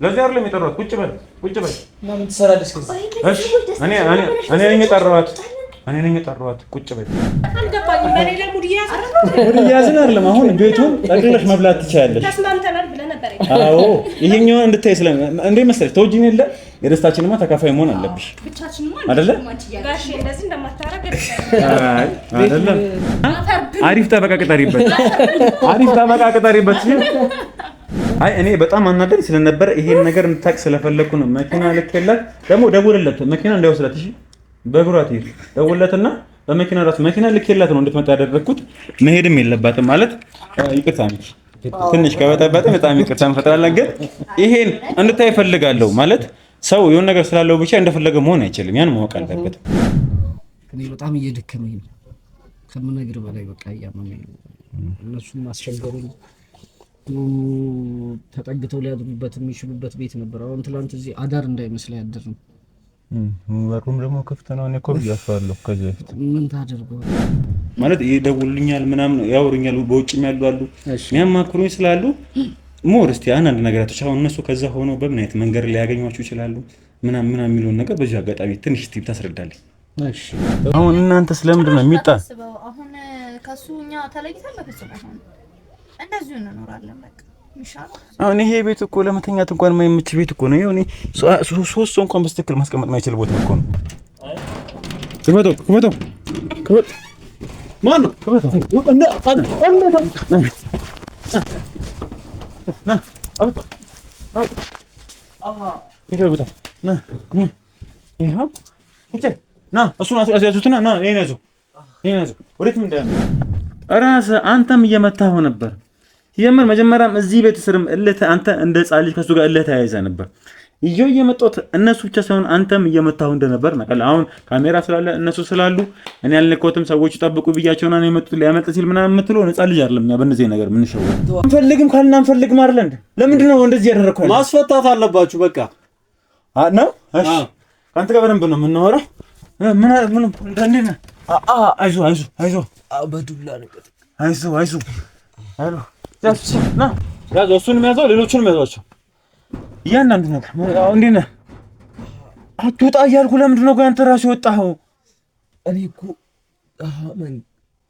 ለዚህ አይደለም የጠራሁት። ቁጭ በል ምን ትሰራለሽ? እሺ እኔ ነኝ የጠራሁት። ቁጭ በል። አልገባኝም። በሌላ ሙድ እያዝን አይደለም። አሁን ቤቱን ጠቅልለሽ መብላት ትችያለሽ። ተስማምተናል ብለህ ነበር። አዎ ይሄኛው እንድታይ እንዴ መሰለሽ ተወጂኝ የለ የደስታችንማ ተካፋይ መሆን አለብሽ አይደለ? ጋሽ እንደዚህ እንደማታረግ አይደለም። አሪፍ ጠበቃ ቅጠሪበት። አይ እኔ በጣም አናደኝ ስለነበረ ይሄን ነገር እንድታቅ ስለፈለኩ ነው። መኪና ልክለት ደግሞ ደውልለት፣ መኪና እንዳይወስዳት። እሺ በእግሯት ይሄድ ደውልለትና በመኪና ራስ መኪና ልክለት ነው እንድትመጣ ያደረኩት። መሄድም የለባትም ማለት ይቅርታ ነች ትንሽ ከበጠበጠ በጣም ይቅርታ እንፈጥራለን። ግን ይሄን እንድታይ እፈልጋለሁ ማለት ሰው የሆነ ነገር ስላለው ብቻ እንደፈለገ መሆን አይችልም። ያን ማወቅ አለበት። እኔ በጣም እየደከመኝ ነው ከምነግር በላይ በቃ እያመመኝ ነው። እነሱም አስቸገሩኝ። ተጠግተው ሊያድሩበት የሚችሉበት ቤት ነበር። አሁን ትላንት እዚህ አዳር እንዳይመስል ያደር ነው። በሩም ደግሞ ክፍት ነው። እኔ እኮ ብያቸዋለሁ ከዚህ በፊት ምን ታደርገዋለህ ማለት ይደውሉኛል ምናምን ያወሩኛል። በውጭም ያሉ አሉ የሚያማክሩኝ ስላሉ ሞር እስቲ አንዳንድ ነገራቶች አሁን እነሱ ከዛ ሆኖ በምን አይነት መንገድ ላይ ያገኟችሁ ይችላሉ ምናምን የሚለውን ነገር በዚህ አጋጣሚ ትንሽ ቲፕ ታስረዳለኝ። እሺ አሁን እናንተ ስለምንድን ነው የሚጣ አሁን ከሱኛ ተለይተን በፍጹም አይሆንም። እንደዚሁ እንኖራለን በቃ ይሻላል። አሁን ይሄ ቤት እኮ ለመተኛት እንኳን የማይመች ቤት እኮ ነው። ይሄ ሶስት ሰው እንኳን በስትክክል ማስቀመጥ የማይችል ቦታ እኮ ነው። ክፈተው ማነው? ክፈተው እሱን አስያዙትና ይሄን ያዙ። ወዴት ምን እንዳያመ ራስህ አንተም እየመታኸው ነበር። የምር መጀመሪያም እዚህ ቤት ስርም አንተ እንደ ሕፃን ልጅ ከሱ ጋር ተያይዘህ ነበር። ይሄው እየመጣሁት እነሱ ብቻ ሳይሆን አንተም እየመታኸው እንደነበር ነቀል። አሁን ካሜራ ስላለ እነሱ ስላሉ እኔ ያልነካሁትም ሰዎች ጠብቁ ብያቸውና ነው የመጡት። ሊያመልጥ ሲል ምናምን የምትለው ሕፃን ልጅ አይደለም። እኛ በእነዚህ ነገር ምን ሸው አንፈልግም ካልና አንፈልግም አይደል እንዴ? ለምንድን ነው እንደዚህ ያደረኩት? ማስፈታት አለባችሁ በቃ ነው። እሺ ካንተ ጋር በደንብ ነው የምናወራው። ምን እንደኔ አይዞህ በዱላ ነው አይዞህ ያዝ እሱንም ያዘው ሌሎቹንም ያዟቸው። እያንዳንዱ ነገር እንዴት ነህ? አትወጣ እያልኩ ለምንድን ነው አንተ ራስህ የወጣኸው? እኔ እኮ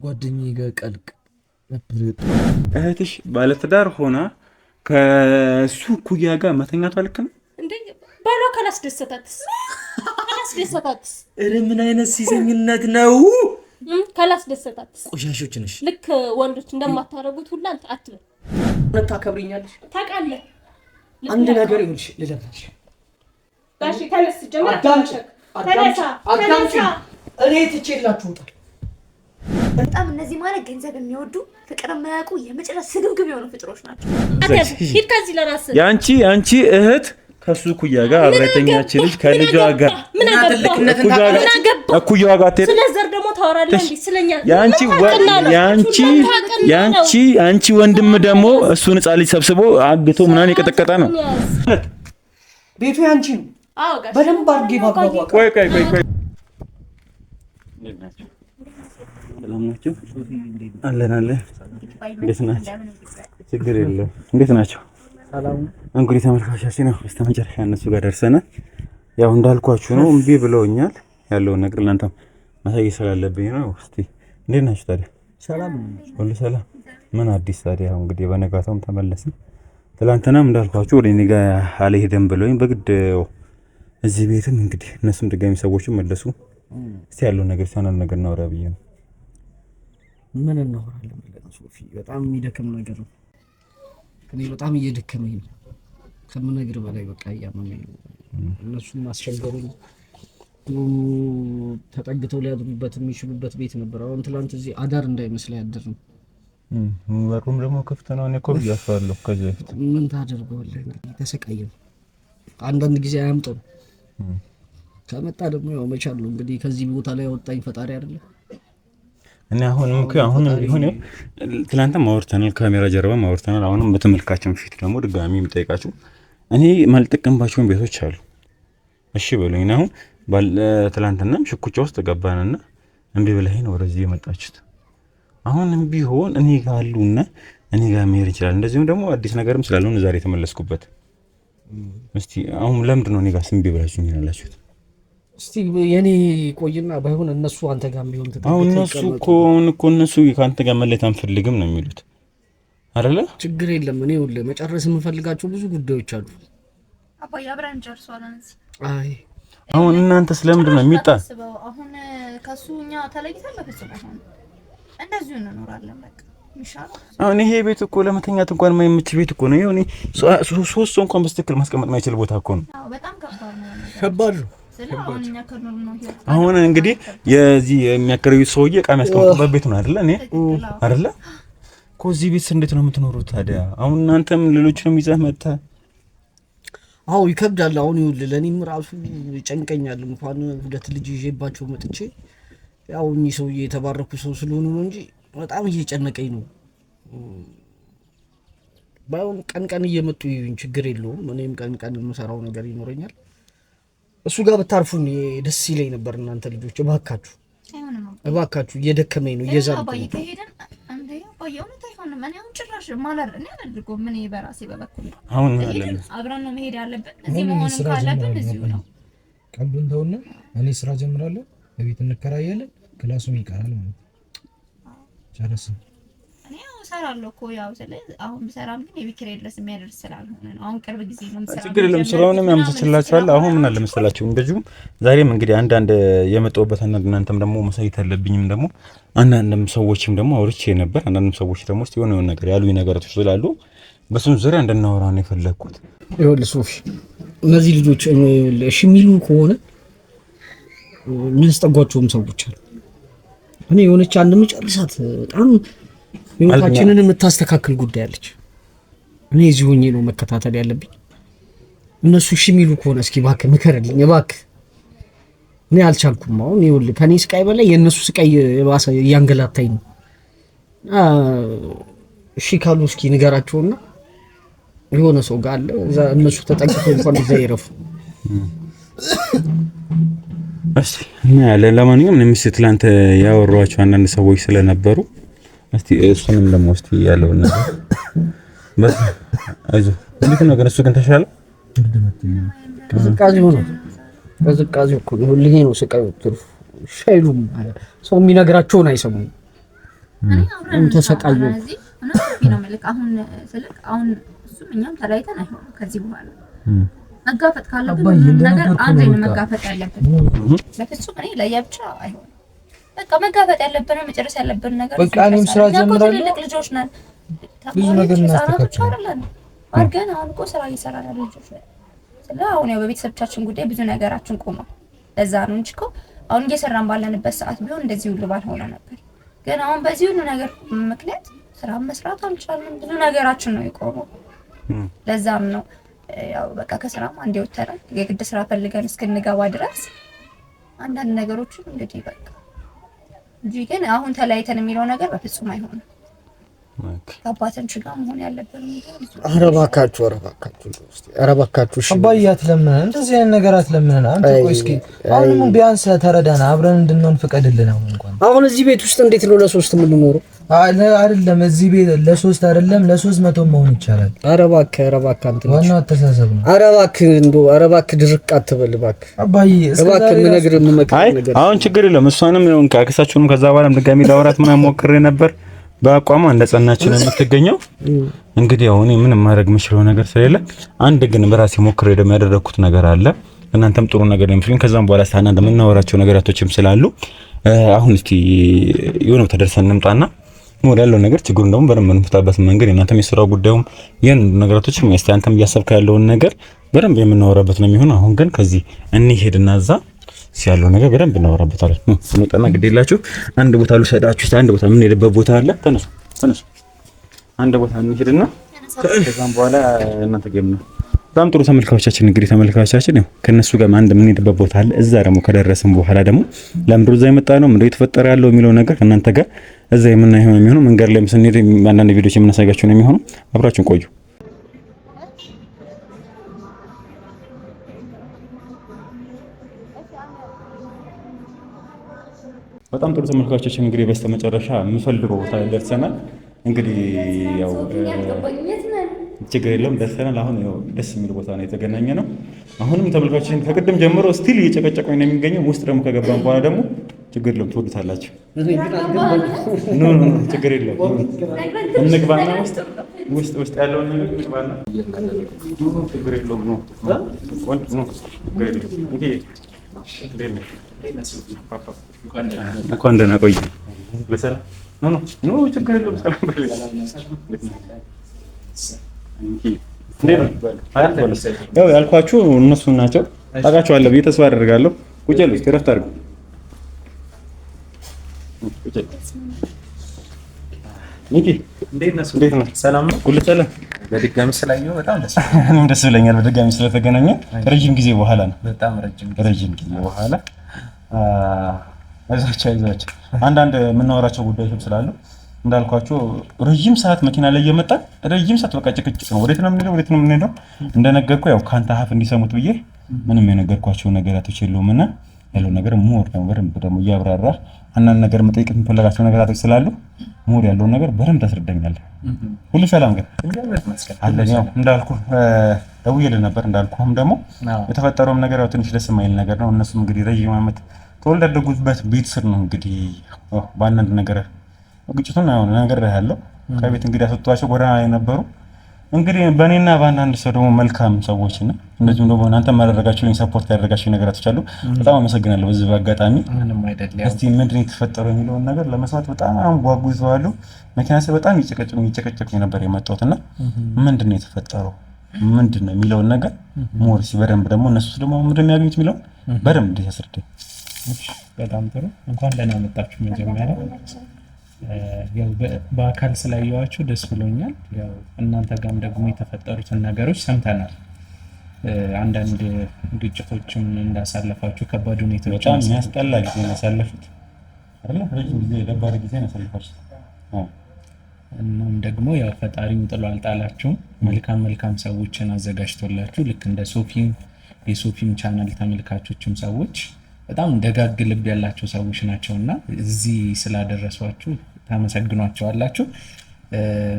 ጓደኛዬ ጋር ቀልቅ ነበር። እህትሽ ባለትዳር ሆና ከሱ ኩያ ጋር መተኛቷ ልክ ነው እንዴ? ባሏ ካላስደሰታትስ? ምን አይነት ሲዘኝነት ነው? ካላስደሰታትስ? ቆሻሾች ነሽ። ልክ ወንዶች እንደማታረጉት ሁላ አንተ አትበል። ታከብሪኛለሽ ታውቃለህ። አንድ ነገር ይሁንሽ ልለምንሽ። ጋሽ ተነስ ጀመር ተነሳ። እኔ ትቼላችሁ ወጣ። በጣም እነዚህ ማለት ገንዘብ የሚወዱ ፍቅር የማያውቁ የመጨረሻ ስግብግብ የሆኑ ፍጥሮች ናቸው። ሂድ ከዚህ ለራስህ። ያንቺ እህት ከሱ ኩያ ጋር አብረተኛች ልጅ ከልጇ ጋር ምን አገባ? ኩያዋ ጋር ተሄደ። ስለዘር ደግሞ ታወራለህ እንዴ? ስለኛ ያንቺ ወንድም ደግሞ እሱን ሕፃን ልጅ ሰብስቦ አግቶ ምናምን የቀጠቀጠ ነው። ቤቱ ያንቺ ነው። አዎ ጋሽ በደንብ አድርጌ ባባባ። ቆይ ሰላም ናችሁ? አለን። እንዴት ናችሁ? ችግር የለውም። እንዴት ናችሁ? ሰላም። እንግዲህ ተመልካቾቻችን ነው በስተመጨረሻ እነሱ ጋር ደርሰናል። ያው እንዳልኳችሁ ነው እምቢ ብለውኛል። ያለውን ነገር እናንተም ማሳየት ስላለብኝ ነው። እስቲ እንዴት ናችሁ ታዲያ? ሰላም ሁሉ ሰላም። ምን አዲስ ታዲያ? አሁን እንግዲህ በነጋታውም ተመለስን። ትላንትናም እንዳልኳችሁ ወደ እኔ ጋር አልሄድም ብለውኝ በግድ እዚህ ቤትም እንግዲህ እነሱም ድጋሚ ሰዎችም መለሱ። እስቲ ያለውን ነገር ሲሆን ነገር እናወራ ብዬ ነው። ምን እናወራለን? ሶፊ በጣም የሚደክም ነገር ነው። እኔ በጣም እየደከመኝ ነው ከምነግር በላይ በቃ እያመመኝ ነው። እነሱም አስቸገሩኝ። ተጠግተው ሊያድሩበት የሚችሉበት ቤት ነበር። አሁን ትላንት እዚህ አዳር እንዳይመስል ያደር ነው። በሩም ደግሞ ክፍት ነው። እኔ እኮ ብያቸዋለሁ ከዚህ በፊት ምን ታደርገዋለህ? እንግዲህ ተሰቃየን። አንዳንድ ጊዜ አያምጡም። ከመጣ ደግሞ ያው መቻል ነው እንግዲህ። ከዚህ ቦታ ላይ ያወጣኝ ፈጣሪ አይደለ? እኔ አሁንም ቢሆን ትላንትም አውርተናል፣ ካሜራ ጀርባም አውርተናል። አሁንም በተመልካችም ፊት ደግሞ ድጋሚ የምጠይቃችሁ እኔ ማልጠቀምባቸውን ቤቶች አሉ። እሺ በሉኝ። አሁን ትላንትናም ሽኩቻ ውስጥ ገባንና እምቢ ብለኸኝ ነው ወደዚህ የመጣችሁት። አሁንም ቢሆን እኔ ጋር አሉና እኔ ጋር መሄድ ይችላል። እንደዚሁም ደግሞ አዲስ ነገርም ስላልሆነ ዛሬ የተመለስኩበት እስቲ አሁን ለምንድን ነው እኔ ጋር ስም ቢብላችሁ ያላችሁት? እስቲ የኔ ቆይና ባይሆን እነሱ አንተ ጋር ቢሆን ተጠቅቀው አሁን እነሱ እነሱ ካንተ ጋር መለየት አንፈልግም ነው የሚሉት አይደለ? ችግር የለም። እኔ ሁሉ መጨረስ የምፈልጋቸው ብዙ ጉዳዮች አሉ። አባዬ አብረን ጨርሷለን። አይ አሁን እናንተ ስለምንድን ነው የሚጣ አሁን ከሱ እኛ ተለይተን በፍጹም አይሆንም። እንደዚሁ እንኖራለን በቃ ይሻላል። አሁን ይሄ ቤት እኮ ለመተኛት እንኳን የማይመች ቤት እኮ ነው። ይሄ ሶስት ሰው እንኳን በስትክክል ማስቀመጥ የማይችል ቦታ እኮ ነው። አዎ በጣም ከባድ ነው። አሁን እንግዲህ የዚህ የሚያከራዩት ሰውዬ ዕቃ የሚያስቀምጥበት ቤት ነው አይደለ? እኔ አይደለ እኮ እዚህ ቤት እንዴት ነው የምትኖሩት ታዲያ? አሁን እናንተም ሌሎችንም ይዘህ መጥተህ አዎ ይከብዳል። አሁን ይኸውልህ ለእኔም ራሱ ይጨንቀኛል። እንኳን ሁለት ልጅ ይዤባቸው መጥቼ ያው እኚህ ሰውዬ የተባረኩ ሰው ስለሆኑ ነው እንጂ በጣም እየጨነቀኝ ነው። ባይሆን ቀን ቀን እየመጡ ይሁን ችግር የለውም። እኔም ቀን ቀን የምሰራው ነገር ይኖረኛል። እሱ ጋር ብታርፉን ደስ ይለኝ ነበር። እናንተ ልጆች እባካችሁ እየደከመኝ ነው እየዛልኩ ነው። አሁን አብረን ነው መሄድ ያለብን። እዚህ መሆን ካለብን እዚሁ ነው። ቀልዱን ተውና እኔ ስራ ጀምራለሁ። በቤት እንከራያለን። ክላሱም ይቀራል ማለት ነው። ጨረስን። እኔ እሰራለሁ እኮ ያው ስለዚህ አሁን ብሰራም ግን የቤት ኪራይ ድረስ የሚያደርስ ስላልሆነ ነው። አሁን ቅርብ ጊዜ ነው የምሰራው። ችግር የለም። ስራውንም ያመቻችላችኋል። አሁን ምን አለ መሰላችሁ እንደዚሁም ዛሬም እንግዲህ አንዳንድ የመጣሁበት እናንተም ደግሞ መሳይት አለብኝም ደግሞ አንዳንድም ሰዎችም ደግሞ አውርቼ ነበር። አንዳንድም ሰዎች ደግሞ እስቲ የሆነ ነገር ያሉኝ ነገሮች ስላሉ በሱን ዙሪያ እንድናወራ ነው የፈለኩት። ይኸውልህ ሶፊ፣ እነዚህ ልጆች እሺ የሚሉ ከሆነ የሚያስጠጓቸውም ሰዎች አሉ። እኔ የሆነች አንድ መጨረሻት በጣም ህይወታችንን የምታስተካክል ጉዳይ አለች። እኔ እዚህ ሆኜ ነው መከታተል ያለብኝ። እነሱ እሺ የሚሉ ከሆነ እስኪ እባክህ ምከርልኝ እባክህ። እኔ አልቻልኩም። አሁን ይኸውልህ ከኔ ስቃይ በላይ የእነሱ ስቃይ የባሰ እያንገላታኝ ነው። እሺ ካሉ እስኪ ንገራቸውና የሆነ ሰው ጋር አለ እዛ እነሱ ተጠቅቀው እንኳን እዛ ይረፉ። እሺ እና ለማንኛውም እኔ ትላንት ያወራኋቸው አንዳንድ ሰዎች ስለነበሩ እስቲ እሱንም ደግሞ እስቲ ያለውን ነገር በስ አይዞህ እንዴት ነው ግን እሱ ግን ተሻለ? ቅዝቃዜው ነው ቅዝቃዜው እኮ ሁሌ ነው ስቃዩ። ትርፍ ሻይሉም ሰው የሚነግራቸውን አይሰሙም። እኔ ተሰቃዩ ነው መልክ አሁን ስልክ አሁን እሱም እኛም ተለያይተን አይሆንም ከዚህ በኋላ መጋፈጥ ካለብን ነገር አንድ ነው መጋፈጥ ያለብን። ለፍጹም እኔ ለየብቻ አይሆንም። በቃ መጋፈጥ ያለብን መጨረስ ያለብን ነገር በቃ እኔም ስራ ጀምራለሁ። ትልቅ ልጆች ነን። ብዙ ነገር እናስተካክላለን። አድርገን አሁን እኮ ስራ እየሰራን ያለ ልጆች ነን። ስለዚህ አሁን ያው በቤተሰቦቻችን ጉዳይ ብዙ ነገራችን ቆሟል። ለዛ ነው እንጂ እኮ አሁን እየሰራን ባለንበት ሰዓት ቢሆን እንደዚህ ሁሉ ባልሆነ ነበር። ግን አሁን በዚህ ሁሉ ነገር ምክንያት ስራ መስራት አልቻልንም። ብዙ ነገራችን ነው የቆመው። ለዛም ነው ያው በቃ ከስራም አንዴ ወተናል። የግድ ስራ ፈልገን እስክንገባ ድረስ አንዳንድ ነገሮችን እንግዲህ በቃ እንጂ ግን አሁን ተለያይተን የሚለው ነገር በፍጹም አይሆንም። ከአባታችን ጋር መሆን ያለብን ነገር ኧረ እባካችሁ እሺ አባዬ አትለምነን፣ እንደዚህ አይነት ነገር አትለምነን። አንተ ቆይ እስኪ አሁንም ቢያንስ ተረዳና አብረን እንድንሆን ፍቀድልን። አሁን እዚህ ቤት ውስጥ እንዴት ነው ለሶስት የምንኖረው? አይደለም እዚህ ቤት ለሶስት አይደለም ለ300 መሆን ይቻላል። ኧረ እባክህ አንተ ዋናው አተሳሰብ ነው። ኧረ እባክህ ድርቅ አትበል እባክህ አባዬ። እባክህ የምነግርህ የምመክርህ ነገር አሁን ችግር የለም። እሷንም ይሁን ካክሳችሁንም ከዛ በኋላም ድጋሚ ላወራት ምናምን ሞክሬ ነበር። በአቋሟ እንደጸናችን የምትገኘው እንግዲህ አሁን ምንም ማድረግ የምችለው ነገር ስለሌለ አንድ ግን በራሴ ሞክሬ ደግሞ ያደረኩት ነገር አለ። እናንተም ጥሩ ነገር ለምትሉኝ ከዛም በኋላ ሳና እንደምናወራቸው ነገራቶችም ስላሉ አሁን እስቲ የሆነው ተደርሰን እንምጣና ወዳለው ነገር ችግሩን ደግሞ በደንብ እንፍታበት መንገድ እናንተም የሥራው ጉዳዩም ያን ነገራቶችም እስቲ አንተም እያሰብከ ያለውን ነገር በደንብ የምናወራበት ነው የሚሆነው። አሁን ግን ከዚህ እንሄድና እዛ ሲያለው ነገር በደንብ እናወራበታለን። እንውጣና ግዴላችሁ አንድ ቦታ ልውሰዳችሁ። አንድ ቦታ ምን ሄደበት ቦታ አለ። ተነሱ አንድ ቦታ እንሄድና ከዛም በኋላ እናንተ ገም ነው። በጣም ጥሩ ተመልካቾቻችን፣ እንግዲህ ተመልካቾቻችን ያው ከነሱ ጋር አንድ ምን ሄደበት ቦታ አለ። እዛ ደግሞ ከደረስን በኋላ ደግሞ ለምንድን ነው እዛ የመጣ ነው ምንድን ነው የተፈጠረ ያለው የሚለው ነገር ከእናንተ ጋር እዛ የምናየው ነው የሚሆነው። መንገድ ላይ ስንሄድ አንዳንድ ቪዲዮዎች የምናሳያችሁ ነው የሚሆነው። አብራችሁን ቆዩ። በጣም ጥሩ ተመልካቾች፣ እንግዲህ በስተመጨረሻ የምፈልገው ቦታ ደርሰናል። እንግዲህ ያው ችግር የለውም ደርሰናል። አሁን ያው ደስ የሚል ቦታ ነው የተገናኘ ነው። አሁንም ተመልካቾችን ከቅድም ጀምሮ ስቲል እየጨቀጨቀኝ ነው የሚገኘው። ውስጥ ደግሞ ከገባን በኋላ ደግሞ ችግር የለውም ትወዱታላችሁ። ኖ ችግር የለውም እንግባና ውስጥ ያለውን ነገር እንግባና ችግር የለውም ነው እንኳን ደህና ቆይ በሰላም ኖ ችግር የለውም ሰላም በል ያው ያልኳችሁ እነሱ ናቸው። ታውቃቸዋለህ ብዬ ተስፋ አደርጋለሁ። ቁጭ በል እስኪ እረፍት አድርጉ። ሚኪ እንዴት ነህ? ሰላም ነው? ሁሉ ሰላም? በድጋሚ ስላየሁ በጣም ደስ ብለኛል። በድጋሚ ስለተገናኘ ረጅም ጊዜ በኋላ ነው። በጣም ረጅም ጊዜ በኋላ አይዟቸው አንዳንድ የምናወራቸው ጉዳዮች ስላሉ እንዳልኳቸው ረጅም ሰዓት መኪና ላይ እየመጣ ረጅም ሰዓት በቃ ጭቅጭቅ ነው። ወዴት ነው የምንሄደው? እንደነገርኩህ ያው ካንተ ሀፍ እንዲሰሙት ብዬ ምንም የነገርኳቸው ነገራቶች የለውም እና ያለው ነገር ሞር ነው በደንብ ደግሞ እያብራራ አንዳንድ ነገር መጠየቅ የምፈልጋቸው ነገራቶች ስላሉ ሞር ያለውን ነገር በደንብ ታስረዳኛለህ። ሁሉ ሰላም ግን አለን። ያው እንዳልኩህ ደውዬልህ ነበር። እንዳልኩህም ደግሞ የተፈጠረውም ነገር ያው ትንሽ ደስ የማይል ነገር ነው። እነሱም እንግዲህ ረጅም ዓመት ተወልደው ያደጉበት ቤት ስር ነው እንግዲህ በአንዳንድ ነገር ግጭቱን አሁን ነገር ያለው ከቤት እንግዲህ አስወጥቷቸው ጎዳና ላይ ነበሩ። እንግዲህ በእኔና በአንዳንድ ሰው ደግሞ መልካም ሰዎች እና እንደዚሁም ደግሞ እናንተ ማደረጋችሁልኝ ሰፖርት ያደረጋችሁ ነገራቶች አሉ። በጣም አመሰግናለሁ። በዚህ በአጋጣሚ እስቲ ምንድን ነው የተፈጠረው የሚለውን ነገር ለመስማት በጣም ጓጉዘዋለሁ። መኪና ላይ በጣም ይጨቀጨቁ ነበር የመጣሁት እና ምንድን ነው የተፈጠረው ምንድን ነው የሚለውን ነገር ሞርሲ በደንብ ደግሞ እነሱ ደግሞ ምንድን ነው የሚያገኙት የሚለውን በደንብ እንዲያስረዳኝ። በጣም ጥሩ። እንኳን ደህና መጣችሁ። መጀመሪያ ያው በአካል ስላየኋችሁ ደስ ብሎኛል። ያው እናንተ ጋርም ደግሞ የተፈጠሩትን ነገሮች ሰምተናል። አንዳንድ ግጭቶችም እንዳሳለፋችሁ ከባድ ሁኔታዎች በጣም የሚያስጠላ ጊዜ ነው ያሳለፉት አይደል? ረጅም ጊዜ ደባሪ ጊዜ ነው ያሳለፋችሁት። እናም ደግሞ ያው ፈጣሪም ጥሎ አልጣላችሁም። መልካም ሰዎችን አዘጋጅቶላችሁ ልክ እንደ የሶፊም ቻናል ተመልካቾችም ሰዎች በጣም ደጋግ ልብ ያላቸው ሰዎች ናቸውና እዚህ ስላደረሷችሁ ታመሰግኗቸዋላችሁ።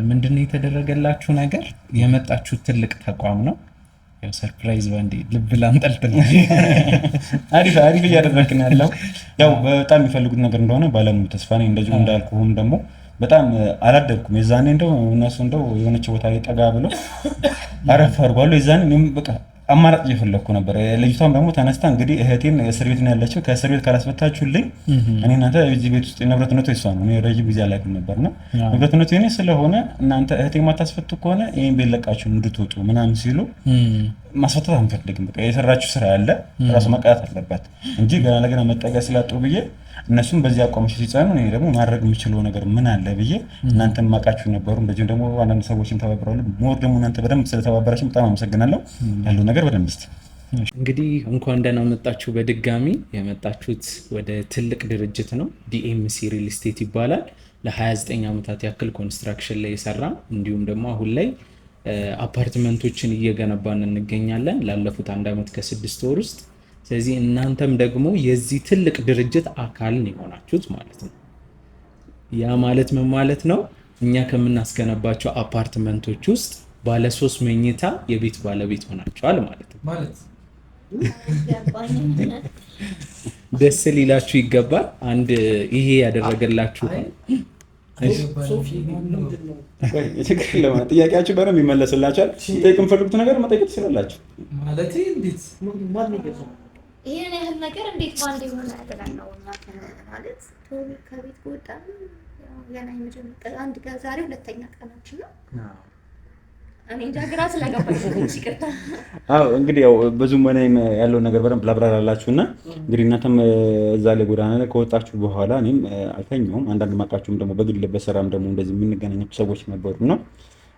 ምንድነው የተደረገላችሁ ነገር? የመጣችሁ ትልቅ ተቋም ነው። ያው ሰርፕራይዝ ባንዲ ልብ ላንጠልጥል አሪፍ እያደረግን ያለው ያው በጣም የሚፈልጉት ነገር እንደሆነ ባለሙሉ ተስፋ ነኝ። እንደዚሁ እንዳልኩህም ደግሞ በጣም አላደርኩም። የዛኔ እንደው እነሱ እንደው የሆነች ቦታ ላይ ጠጋ ብለው አረፍ አድርጓሉ። የዛኔ በቃ አማራጭ እየፈለግኩ ነበር። ልጅቷም ደግሞ ተነስታ እንግዲህ እህቴን እስር ቤት ነው ያለችው፣ ከእስር ቤት ካላስፈታችሁልኝ እኔ እናንተ እዚህ ቤት ውስጥ ንብረትነቱ የሷ ነው። እኔ ረጅም ጊዜ አላውቅም ነበርና ንብረትነቱ የኔ ስለሆነ እናንተ እህቴን ማታስፈቱ ከሆነ ይሄን ቤት ለቃችሁ እንድትወጡ ምናምን ሲሉ ማስፈታት አንፈልግም። በቃ የሰራችሁ ስራ ያለ ራሱ መቀጣት አለባት እንጂ ገና ለገና መጠጊያ ስላጡ ብዬ እነሱም በዚህ አቋምሽ ሲጻኑ እኔ ደግሞ ማድረግ የምችለው ነገር ምን አለ ብዬ እናንተም ማቃችሁ ነበሩ። እንደዚሁም ደግሞ አንዳንድ ሰዎችም ተባብረዋል። ሞር ደግሞ እናንተ በደንብ ስለተባበራችሁ በጣም አመሰግናለሁ። ያለው ነገር በደንብ እስቲ እንግዲህ እንኳን ደህና መጣችሁ። በድጋሚ የመጣችሁት ወደ ትልቅ ድርጅት ነው። ዲኤምሲ ሪል ስቴት ይባላል። ለ29 ዓመታት ያክል ኮንስትራክሽን ላይ የሰራ እንዲሁም ደግሞ አሁን ላይ አፓርትመንቶችን እየገነባን እንገኛለን ላለፉት 1 ዓመት ከ6 ወር ውስጥ። ስለዚህ እናንተም ደግሞ የዚህ ትልቅ ድርጅት አካል የሆናችሁት ማለት ነው። ያ ማለት ምን ማለት ነው? እኛ ከምናስገነባቸው አፓርትመንቶች ውስጥ ባለ 3 መኝታ የቤት ባለቤት ሆናችኋል ማለት ነው። ደስ ሊላችሁ ይገባል። አንድ ይሄ ያደረገላችሁ ጥያቄያችሁ በደንብ ይመለስላችኋል። ጠይቅ የምፈልጉት ነገር መጠየቅ ትችላላችሁ። ማለት እንዴት ይሄን ያህል ነገር እንዴት ባንድ ይሆናል ያደረገ ነው ማለት ከቤት ከወጣ ገና የመጀመሪያ አንድ ጋር ዛሬ 2ኛ ቀናችን ነው። እኔ እንጃ ግራ ስለገባኝ ይቅርታ። እንግዲህ ያው ብዙም ወነን ያለው ነገር በደንብ ላብራራላችሁና እንግዲህ እናንተም እዛ ላይ ጎዳና ላይ ከወጣችሁ በኋላ እኔም አልተኛውም። አንዳንድ ማቃችሁም ደግሞ በግል በሰራም ደግሞ እንደዚህ የምንገናኛቸው ሰዎች ነበሩና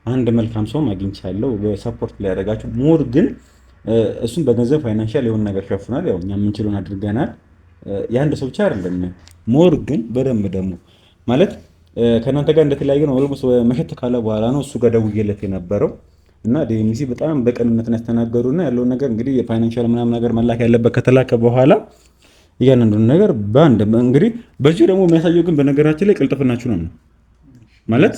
አንድ መልካም ሰው አግኝቻለሁ በሰፖርት ላይ ያደረጋችሁ ሞር ግን እሱም በገንዘብ ፋይናንሻል የሆነ ነገር ሸፍናል። ያው እኛ የምንችለውን አድርገናል። የአንድ ሰው ብቻ አይደለም። ሞር ግን በደንብ ደግሞ ማለት ከእናንተ ጋር እንደተለያየ ነው። ኦልሞስት መሸት ካለ በኋላ ነው እሱ ጋር ደውዬለት የነበረው እና ዲኤምሲ በጣም በቅንነት ያስተናገሩና ያለውን ነገር እንግዲህ የፋይናንሻል ምናምን ነገር መላክ ያለበት ከተላከ በኋላ እያንዳንዱን ነገር በአንድ እንግዲህ በዚሁ ደግሞ የሚያሳየው ግን በነገራችን ላይ ቅልጥፍናችሁ ነው። ማለት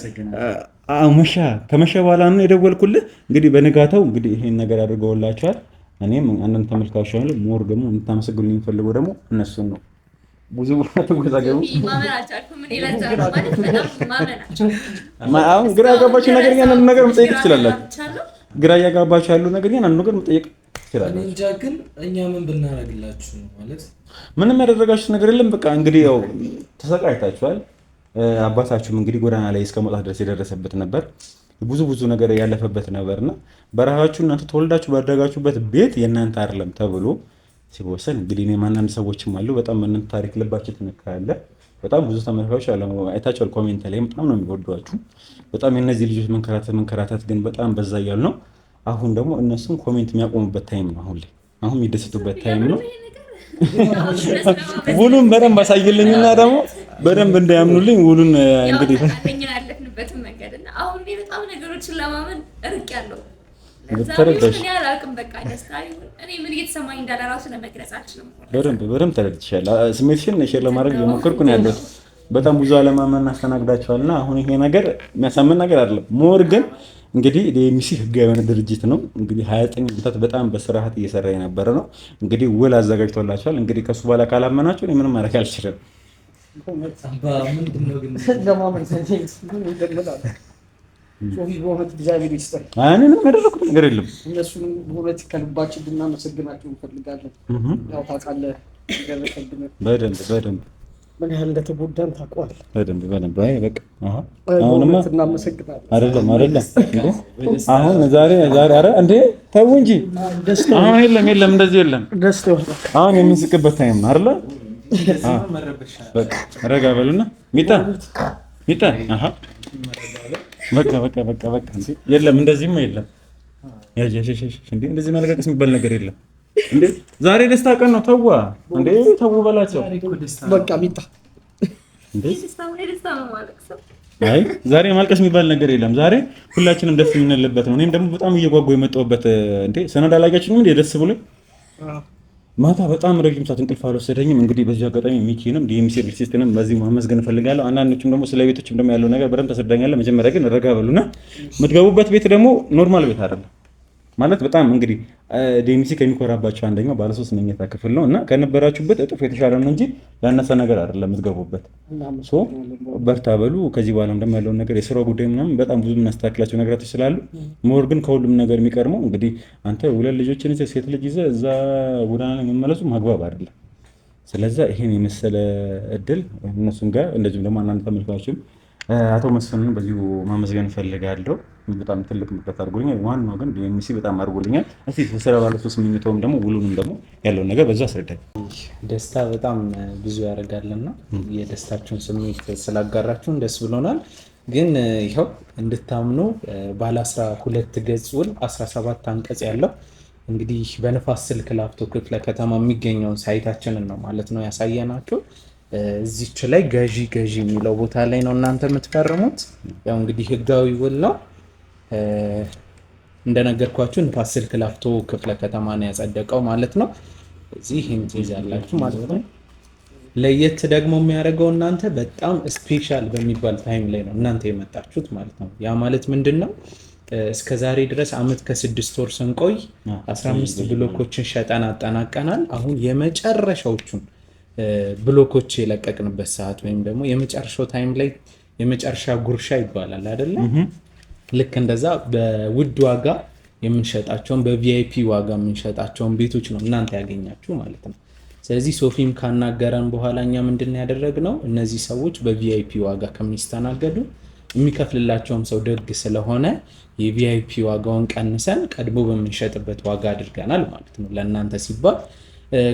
ከመሸ በኋላ ነው የደወልኩልህ። እንግዲህ በንጋታው እንግዲህ ይሄን ነገር አድርገውላቸዋል። እኔም አንዳንድ ተመልካቾች አሉ ሞር ደግሞ እንድታመሰግኑልኝ የምፈልገው ደግሞ እነሱን ነው። ብዙ ተወዛገቡ አሁን ግራ ያጋባችሁ ነገር ያን ነገር መጠየቅ ትችላላችሁ። ግራ ያጋባችሁ ያሉ ነገር ያን ነገር መጠየቅ ትችላላችሁ። እንጃ ግን እኛ ምን ብናረግላችሁ ማለት ምንም ያደረጋችሁት ነገር የለም። በቃ እንግዲህ ያው ተሰቃይታችኋል። አባታችሁም እንግዲህ ጎዳና ላይ እስከ መውጣት ድረስ የደረሰበት ነበር። ብዙ ነገር ያለፈበት ነበርና በረሃችሁ እናንተ ተወልዳችሁ ባደጋችሁበት ቤት የእናንተ አይደለም ተብሎ ሲወሰን እንግዲህ እኔ አንዳንድ ሰዎችም አሉ በጣም በእናንተ ታሪክ ልባቸው ተነካለ። በጣም ብዙ ተመልካቾች አይታችኋል፣ ኮሜንት ላይ በጣም ነው የሚወዷችሁ። በጣም የእነዚህ ልጆች መንከራተት ግን በጣም በዛ እያሉ ነው። አሁን ደግሞ እነሱም ኮሜንት የሚያቆሙበት ታይም ነው። አሁን የሚደሰቱበት ታይም ነው። ውሉን በደንብ አሳይልኝና ደግሞ በደንብ እንዳያምኑልኝ ውሉን እንግዲህ ያለፍንበትን መንገድ እና አሁን በጣም ነገሮችን ለማመን እርቄያለሁ። በደንብ ተረድቻለሁ። ስሜትሽን ሼር ለማድረግ እየሞከርኩ ነው ያለሁት። በጣም ብዙ አለማመን አስተናግዳቸዋልና አሁን ይሄ ነገር የሚያሳምን ነገር አይደለም። ሞር ግን እንግዲህ ዲኤምሲ ህጋዊ የሆነ ድርጅት ነው። እንግዲህ 29 ዓመታት በጣም በስርዓት እየሰራ የነበረ ነው። እንግዲህ ውል አዘጋጅቶላቸዋል። እንግዲህ ከሱ በኋላ ካላመናችሁ እኔ ምንም ማድረግ አልችልም። ምንም ያደረኩት ነገር የለም። እነሱን በእውነት ከልባችን ልናመሰግናቸው እንፈልጋለን። ያው ታውቃለህ በደንብ ምን ያህል እንደተጎዳን ታውቀዋለህ። በደንብ አይ በቃ አሁንማ እናመሰግናለን። አይደለም አሁን ዛሬ ኧረ እንዴ ተው እንጂ አሁን የለም እንደዚህ የለም። አሁን የምንስቅበት ታይም ነው አይደለ? በቃ ረጋ በሉና ሚጣ በቃ የለም እንደዚህማ የለም። እንዴ እንደዚህ ማለቃቀስ የሚባል ነገር የለም። እንዴ ዛሬ ደስታ ቀን ነው። ተው በላቸው። በቃ ሚጣ እንዴ አይ ዛሬ ማልቀስ የሚባል ነገር የለም። ዛሬ ሁላችንም ደስ የምንልበት ነው። እኔም ደግሞ በጣም እየጓጓሁ የመጣሁበት እንዴ ሰነድ አላያችሁም እንዴ? ደስ ብሎኝ ማታ በጣም ረጅም ሰዓት እንቅልፍ አልወሰደኝም። እንግዲህ በዚህ አጋጣሚ ሚኪንም ዲኤምሲ ሪል ስቴትንም በዚህ ማመስገን እፈልጋለሁ። አንዳንዶችም ደግሞ ስለ ቤቶችም ደግሞ ያለው ነገር በደንብ ተሰዳኛለ። መጀመሪያ ግን ረጋ በሉና የምትገቡበት ቤት ደግሞ ኖርማል ቤት አይደለም ማለት በጣም እንግዲህ ዲኤምሲ ከሚኮራባቸው አንደኛው ባለ 3 መኝታ ክፍል ነው እና ከነበራችሁበት እጥፍ የተሻለ ነው እንጂ ያነሰ ነገር አይደለም የምትገቡበት። ሶ በርታ በሉ። ከዚህ በኋላ ደግሞ ያለውን ነገር የስራው ጉዳይ ምናምን በጣም ብዙ የምናስተካክላቸው ነገራቶች ስላሉ ሞር ግን ከሁሉም ነገር የሚቀርመው እንግዲህ አንተ 2 ልጆችን ሴት ልጅ ይዘህ እዛ ጎዳና ላይ መመለሱ ማግባብ አይደለም። ስለዚህ ይሄን የመሰለ እድል እነሱም ጋር እንደዚሁም ደግሞ አንዳንድ ተመልካቾችም አቶ መስፍንን በዚሁ ማመስገን እፈልጋለሁ። በጣም ትልቅ ምክንያት አድርጎልኛል። ዋናው ግን ዲኤምሲ በጣም አድርጎልኛል። እስቲ ስለ ባለ 3 መኝታውም ደግሞ ውሉንም ደግሞ ያለውን ነገር በዛ አስረዳኝ። ደስታ በጣም ብዙ ያደርጋልና የደስታችሁን ስሜት ስላጋራችሁን ደስ ብሎናል። ግን ይኸው እንድታምኑ ባለ 12 ገጽ ውል 17 አንቀጽ ያለው እንግዲህ በንፋስ ስልክ ላፍቶ ክፍለ ከተማ የሚገኘውን ሳይታችንን ነው ማለት ነው ያሳየናችሁ። እዚች ላይ ገዢ የሚለው ቦታ ላይ ነው እናንተ የምትፈርሙት። ያው እንግዲህ ህጋዊ ውል ነው እንደነገርኳችሁ። ንፋስ ስልክ ላፍቶ ክፍለ ከተማ ነው ያጸደቀው ማለት ነው። እዚህ ይሄን ትይዛላችሁ ማለት ነው። ለየት ደግሞ የሚያደርገው እናንተ በጣም ስፔሻል በሚባል ታይም ላይ ነው እናንተ የመጣችሁት ማለት ነው። ያ ማለት ምንድነው? እስከ ዛሬ ድረስ አመት ከ6 ወር ስንቆይ 15 ብሎኮችን ሸጠን አጠናቀናል። አሁን የመጨረሻዎቹን ብሎኮች የለቀቅንበት ሰዓት ወይም ደግሞ የመጨረሻው ታይም ላይ የመጨረሻ ጉርሻ ይባላል አይደለ? ልክ እንደዛ በውድ ዋጋ የምንሸጣቸውን በቪአይፒ ዋጋ የምንሸጣቸውን ቤቶች ነው እናንተ ያገኛችሁ ማለት ነው። ስለዚህ ሶፊም ካናገረን በኋላ እኛ ምንድን ያደረግነው እነዚህ ሰዎች በቪአይፒ ዋጋ ከሚስተናገዱ የሚከፍልላቸውም ሰው ደግ ስለሆነ የቪአይፒ ዋጋውን ቀንሰን ቀድሞ በምንሸጥበት ዋጋ አድርገናል ማለት ነው ለእናንተ ሲባል።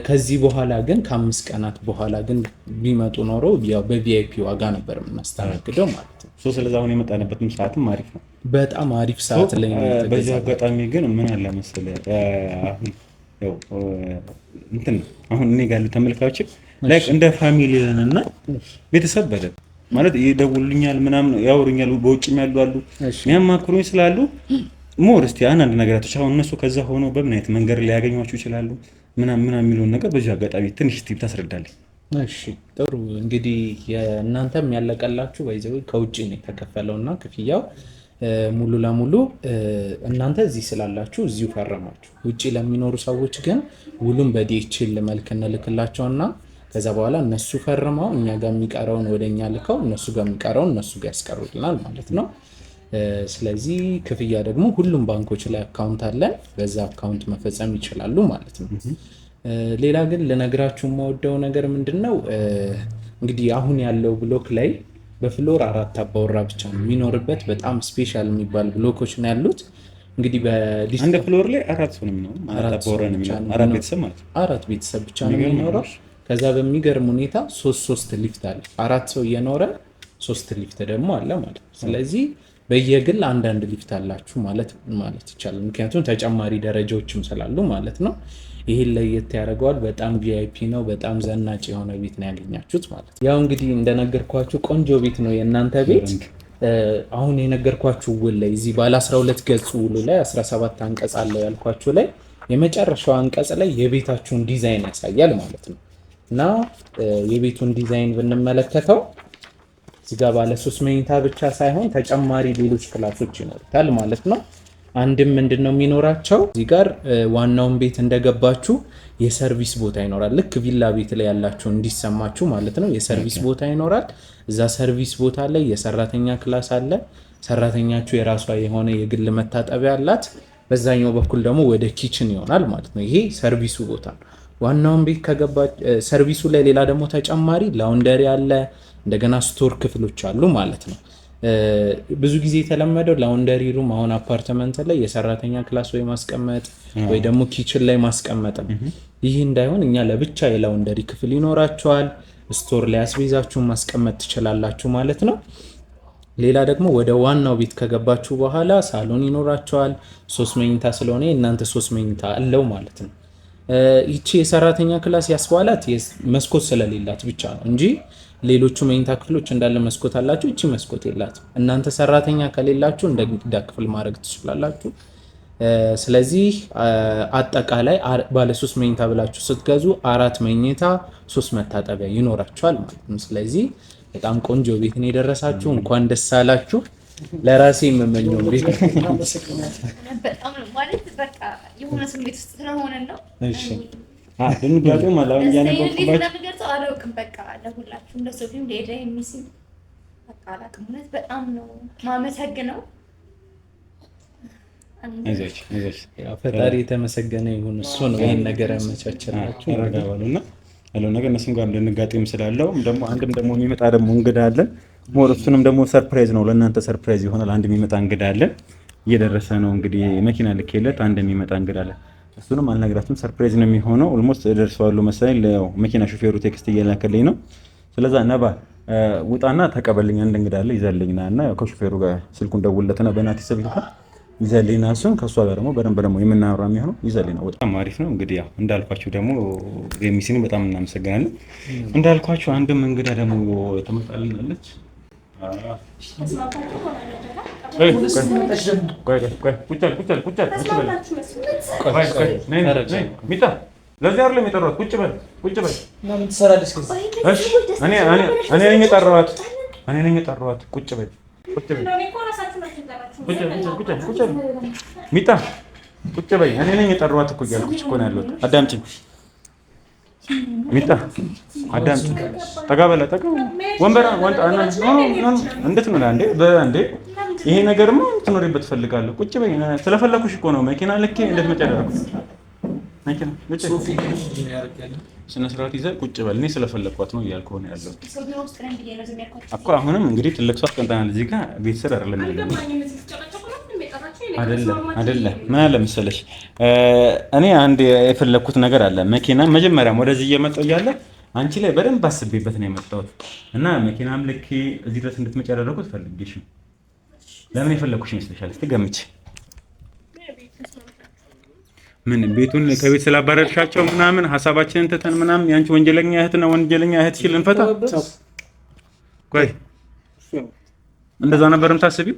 ከዚህ በኋላ ግን ከ5 ቀናት በኋላ ግን ቢመጡ ኖሮ ያው በቪአይፒ ዋጋ ነበር የምናስተናግደው ማለት ነው። ስለዚህ አሁን የመጣንበትም ሰዓትም አሪፍ ነው፣ በጣም አሪፍ ሰዓት ላይ ነው። በዚህ አጋጣሚ ግን ምን አለ መሰለህ አሁን ያው እንትን አሁን እኔ ጋር ተመልካቾች ላይክ እንደ ፋሚሊ ነንና ቤተሰብ በደል ማለት ይደውሉኛል ምናምን ያወሩኛል፣ በውጭም ያሉ አሉ የሚያማክሩኝ ስላሉ ሞር እስቲ አንዳንድ ነገራቶች አሁን እነሱ ከዛ ሆኖ በምን አይነት መንገድ ላይ ያገኟችሁ ይችላሉ ምናምን የሚለውን ነገር በዚህ አጋጣሚ ትንሽ ቲፕ ታስረዳለህ። እሺ ጥሩ እንግዲህ የእናንተም ያለቀላችሁ ወይዘው ከውጭ ነው የተከፈለውና ክፍያው ሙሉ ለሙሉ እናንተ እዚህ ስላላችሁ እዚሁ ፈረማችሁ። ውጭ ለሚኖሩ ሰዎች ግን ውሉን በዲኤችኤል መልክ እንልክላቸውና ከዛ በኋላ እነሱ ፈርመው እኛ ጋር የሚቀረውን ወደኛ ልከው እነሱ ጋር የሚቀረውን እነሱ ጋር ያስቀሩልናል ማለት ነው። ስለዚህ ክፍያ ደግሞ ሁሉም ባንኮች ላይ አካውንት አለን፣ በዛ አካውንት መፈጸም ይችላሉ ማለት ነው። ሌላ ግን ልነግራችሁ የምወደው ነገር ምንድነው እንግዲህ አሁን ያለው ብሎክ ላይ በፍሎር 4 አባወራ ብቻ ነው የሚኖርበት። በጣም ስፔሻል የሚባል ብሎኮች ነው ያሉት። እንግዲህ አንድ ፍሎር ላይ 4 ሰው ነው የሚኖረው፣ 4 አባወራ ነው የሚኖረው፣ 4 ቤተሰብ ማለት ነው። 4 ቤተሰብ ብቻ ነው የሚኖረው። ከዛ በሚገርም ሁኔታ 3 ሊፍት አለ። 4 ሰው እየኖረ 3 ሊፍት ደግሞ አለ ማለት ነው። ስለዚህ በየግል አንዳንድ ሊፍት አላችሁ ማለት ይቻላል። ምክንያቱም ተጨማሪ ደረጃዎችም ስላሉ ማለት ነው። ይሄን ለየት ያደርገዋል። በጣም ቪአይፒ ነው። በጣም ዘናጭ የሆነ ቤት ነው ያገኛችሁት ማለት ነው። ያው እንግዲህ እንደነገርኳችሁ ቆንጆ ቤት ነው የእናንተ ቤት። አሁን የነገርኳችሁ ውል ላይ እዚህ ባለ 12 ገጽ ውሉ ላይ 17 አንቀጽ አለው ያልኳችሁ ላይ የመጨረሻው አንቀጽ ላይ የቤታችሁን ዲዛይን ያሳያል ማለት ነው። እና የቤቱን ዲዛይን ብንመለከተው እዚህ ጋር ባለ 3 መኝታ ብቻ ሳይሆን ተጨማሪ ሌሎች ክላሶች ይኖሩታል ማለት ነው። አንድም ምንድነው የሚኖራቸው እዚህ ጋር ዋናውን ቤት እንደገባችሁ የሰርቪስ ቦታ ይኖራል። ልክ ቪላ ቤት ላይ ያላችሁ እንዲሰማችሁ ማለት ነው። የሰርቪስ ቦታ ይኖራል። እዛ ሰርቪስ ቦታ ላይ የሰራተኛ ክላስ አለ። ሰራተኛችሁ የራሷ የሆነ የግል መታጠቢያ አላት። በዛኛው በኩል ደግሞ ወደ ኪችን ይሆናል ማለት ነው። ይሄ ሰርቪሱ ቦታ ነው። ዋናውን ቤት ሰርቪሱ ላይ ሌላ ደግሞ ተጨማሪ ላውንደሪ አለ። እንደገና ስቶር ክፍሎች አሉ ማለት ነው። ብዙ ጊዜ የተለመደው ላውንደሪ ሩም አሁን አፓርትመንት ላይ የሰራተኛ ክላስ ወይ ማስቀመጥ ወይ ደግሞ ኪችን ላይ ማስቀመጥ ነው። ይህ እንዳይሆን እኛ ለብቻ የላውንደሪ ክፍል ይኖራቸዋል። ስቶር ላይ አስቤዛችሁን ማስቀመጥ ትችላላችሁ ማለት ነው። ሌላ ደግሞ ወደ ዋናው ቤት ከገባችሁ በኋላ ሳሎን ይኖራቸዋል። 3 መኝታ ስለሆነ እናንተ 3 መኝታ አለው ማለት ነው። ይቺ የሰራተኛ ክላስ ያስባላት መስኮት ስለሌላት ብቻ ነው እንጂ ሌሎቹ መኝታ ክፍሎች እንዳለ መስኮት አላችሁ። እቺ መስኮት የላትም። እናንተ ሰራተኛ ከሌላችሁ እንደ ግድግዳ ክፍል ማድረግ ትችላላችሁ። ስለዚህ አጠቃላይ ባለ 3 መኝታ ብላችሁ ስትገዙ 4 መኝታ 3 መታጠቢያ ይኖራችኋል ማለት ነው። ስለዚህ በጣም ቆንጆ ቤት ነው የደረሳችሁ። እንኳን ደስ አላችሁ። ለራሴ የምመኘው ቤት በጣም ማለት በቃ የሆነ ስሜት ውስጥ ስለሆነ ነው። እሺ ድንጋጤው ማለት እንደነገርኩባችሁ አላውቅም። በቃ ለሁላችሁም ለሶፊም ለኤዳ የሚስም በቃ አላውቅም። እውነት በጣም ነው ማመሰግነው። አይዞሽ ፈጣሪ የተመሰገነ ይሁን። እሱ ነው ይሄን ነገር ያመቻቸላችሁ። አረጋባሉና ያለው ነገር እነሱም ጋር ድንጋጤም ስላለው ደግሞ አንድም ደግሞ የሚመጣ ደግሞ እንግዳ አለን። እሱንም ደግሞ ሰርፕራይዝ ነው ለእናንተ ሰርፕራይዝ ይሆናል። አንድ የሚመጣ እንግዳ አለን። እየደረሰ ነው እንግዲህ መኪና ልኬለት አንድ የሚመጣ እንግዳ አለ። እሱንም አልነግራችሁም፣ ሰርፕራይዝ ነው የሚሆነው። ኦልሞስት ደርሰዋል መሰለኝ። መኪና ሹፌሩ ቴክስት እየላከልኝ ነው። ስለዛ ነባ ውጣና ተቀበልኝ፣ አንድ እንግዳ አለ ይዘልኝና እና ከሹፌሩ ጋር ስልኩን ደውለትና በእናትህ ሰብይካ ይዘልኝና እሱን ከሷ ጋር ደግሞ በደንብ ደግሞ የምናወራ የሚሆነው ይዘልኝና በጣም አሪፍ ነው። እንግዲህ ያው እንዳልኳችሁ ደግሞ የሚሲኒ በጣም እናመሰግናለን። እንዳልኳችሁ አንድም እንግዳ ደግሞ ተመጣልናለች። ለዚህ አይደለም የጠራሁት። ቁጭ በል እኔ ነኝ የጠራኋት። ቁጭ በል ሚጣ ቁጭ በይ። እኔ ነኝ የጠራኋት እኮ እያልኩሽ እኮ ነው ያለሁት። አዳምጪኝ ሚጣ አዳምጪኝ። ጠጋ በላ ወንበር እንዴት ነው እንዴ? ይሄ ነገርማ ትኖሪበት እፈልጋለሁ። ቁጭ በይ። ስለፈለኩሽ እኮ ነው መኪና ልኬ እንዴት መጨረሻ ስነ ስርዓት ይዘህ ቁጭ በል። እኔ ስለፈለኳት ነው እያልኩ ነው ያለው እኮ። አሁንም እንግዲህ ትልቅ ሰው አስቀምጠናል እዚህ ጋር። ቤተሰብ አይደለም አይደለም። ምን አለ መሰለሽ እኔ አንድ የፈለኩት ነገር አለ። መኪና መጀመሪያም ወደዚህ እየመጣሁ እያለ አንቺ ላይ በደንብ አስቤበት ነው የመጣሁት እና መኪናም ልኬ እዚህ ድረስ እንድትመጪ ያደረኩት ፈልጌሽ ነው። ለምን የፈለኩሽ ይመስልሻል? እስቲ ገምቼ ምን ቤቱን ከቤት ስላባረርሻቸው ምናምን ሀሳባችንን ትተን ምናምን ያንቺ ወንጀለኛ እህትና ወንጀለኛ እህት ሲል እንፈታ። ቆይ እንደዛ ነበርም ታስቢው?